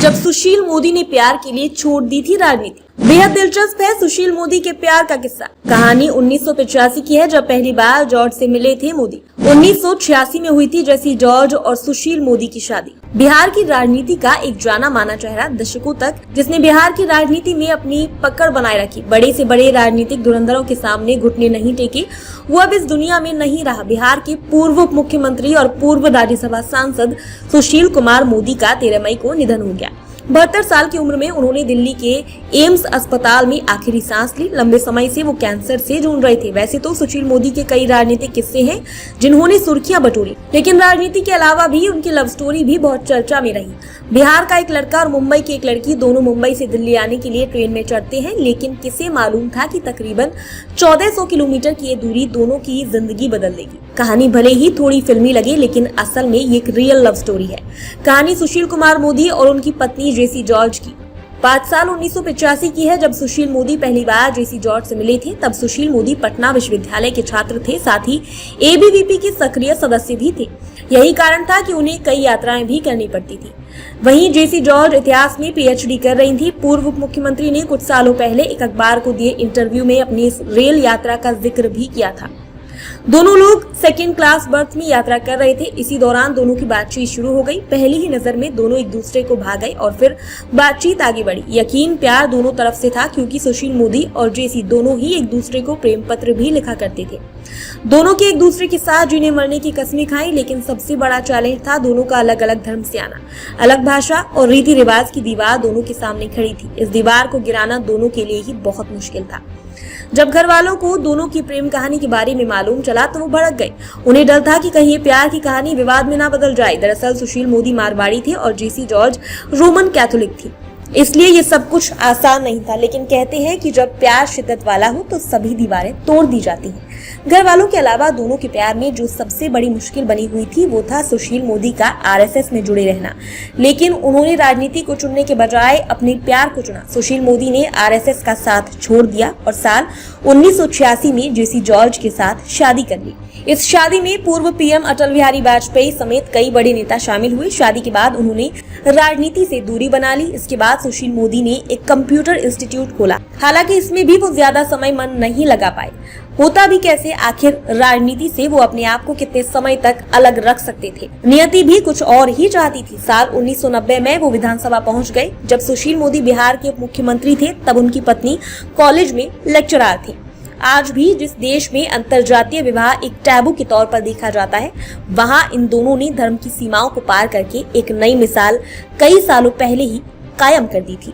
जब सुशील मोदी ने प्यार के लिए छोड़ दी थी राजनीति। बेहद दिलचस्प है सुशील मोदी के प्यार का किस्सा। कहानी 1985 की है, जब पहली बार जॉर्ज से मिले थे मोदी। 1986 में हुई थी जेसी जॉर्ज और सुशील मोदी की शादी। बिहार की राजनीति का एक जाना माना चेहरा दशकों तक, जिसने बिहार की राजनीति में अपनी पकड़ बनाए रखी, बड़े से बड़े राजनीतिक धुरंधरों के सामने घुटने नहीं टेके, वो अब इस दुनिया में नहीं रहा। बिहार के पूर्व उप मुख्यमंत्री और पूर्व राज्यसभा सांसद सुशील कुमार मोदी का 13 मई को निधन हो गया। 72 साल की उम्र में उन्होंने दिल्ली के एम्स अस्पताल में आखिरी सांस ली। लंबे समय से वो कैंसर से जूझ रहे थे। वैसे तो सुशील मोदी के कई राजनीतिक किस्से हैं जिन्होंने सुर्खियां बटोरी, लेकिन राजनीति के अलावा भी उनकी लव स्टोरी भी बहुत चर्चा में रही। बिहार का एक लड़का और मुंबई की एक लड़की दोनों मुंबई से दिल्ली आने के लिए ट्रेन में चढ़ते हैं, लेकिन किसे मालूम था कि तकरीबन 1400 किलोमीटर की ये दूरी दोनों की जिंदगी बदल देगी। कहानी भले ही थोड़ी फिल्मी लगे, लेकिन असल में ये एक रियल लव स्टोरी है। कहानी सुशील कुमार मोदी और उनकी पत्नी जेसी जॉर्ज की 5 साल 1985 की है, जब सुशील मोदी पहली बार जेसी जॉर्ज से मिले थे। तब सुशील मोदी पटना विश्वविद्यालय के छात्र थे, साथ ही एबीवीपी के सक्रिय सदस्य भी थे। यही कारण था कि उन्हें कई यात्राएं भी करनी पड़ती थी। वहीं जेसी जॉर्ज इतिहास में पीएचडी कर रही थी। पूर्व उप मुख्यमंत्री ने कुछ सालों पहले एक अखबार को दिए इंटरव्यू में अपनी इस रेल यात्रा का जिक्र भी किया था। दोनों लोग सेकंड क्लास बर्थ में यात्रा कर रहे थे। इसी दौरान दोनों की बातचीत शुरू हो गई। पहली ही नजर में दोनों एक दूसरे को भा गए और फिर बातचीत आगे बढ़ी। यकीन प्यार दोनों तरफ से था, क्योंकि सुशील मोदी और जेसी दोनों ही एक दूसरे को प्रेम पत्र भी लिखा करते थे। दोनों के एक दूसरे के साथ जीने मरने की कस्में खाई, लेकिन सबसे बड़ा चैलेंज था दोनों का अलग अलग धर्म से आना। अलग भाषा और रीति रिवाज की दीवार दोनों के सामने खड़ी थी। इस दीवार को गिराना दोनों के लिए ही बहुत मुश्किल था। जब घर वालों को दोनों की प्रेम कहानी के बारे में मालूम चला तो वो भड़क गए। उन्हें डर था कि कहीं ये प्यार की कहानी विवाद में ना बदल जाए। दरअसल सुशील मोदी मारवाड़ी थे और जेसी जॉर्ज रोमन कैथोलिक थी, इसलिए ये सब कुछ आसान नहीं था। लेकिन कहते हैं कि जब प्यार शिद्दत वाला हो तो सभी दीवारें तोड़ दी जाती हैं। घर वालों के अलावा दोनों के प्यार में जो सबसे बड़ी मुश्किल बनी हुई थी वो था सुशील मोदी का आरएसएस में जुड़े रहना। लेकिन उन्होंने राजनीति को चुनने के बजाय अपने प्यार को चुना। सुशील मोदी ने आरएसएस का साथ छोड़ दिया और साल 1986 में जेसी जॉर्ज के साथ शादी कर ली। इस शादी में पूर्व पीएम अटल बिहारी वाजपेयी समेत कई बड़े नेता शामिल हुए। शादी के बाद उन्होंने राजनीति से दूरी बना ली। इसके बाद सुशील मोदी ने एक कंप्यूटर इंस्टीट्यूट खोला। हालांकि इसमें भी वो ज्यादा समय मन नहीं लगा पाए। होता भी कैसे, आखिर राजनीति से वो अपने आप को कितने समय तक अलग रख सकते थे। नियति भी कुछ और ही चाहती थी। साल 1990 में वो विधानसभा पहुंच गए। जब सुशील मोदी बिहार के मुख्यमंत्री थे तब उनकी पत्नी कॉलेज में लेक्चरर थी। आज भी जिस देश में अंतरजातीय विवाह एक टैबू के तौर पर देखा जाता है, वहां इन दोनों ने धर्म की सीमाओं को पार करके एक नई मिसाल कई सालों पहले ही कायम कर दी थी।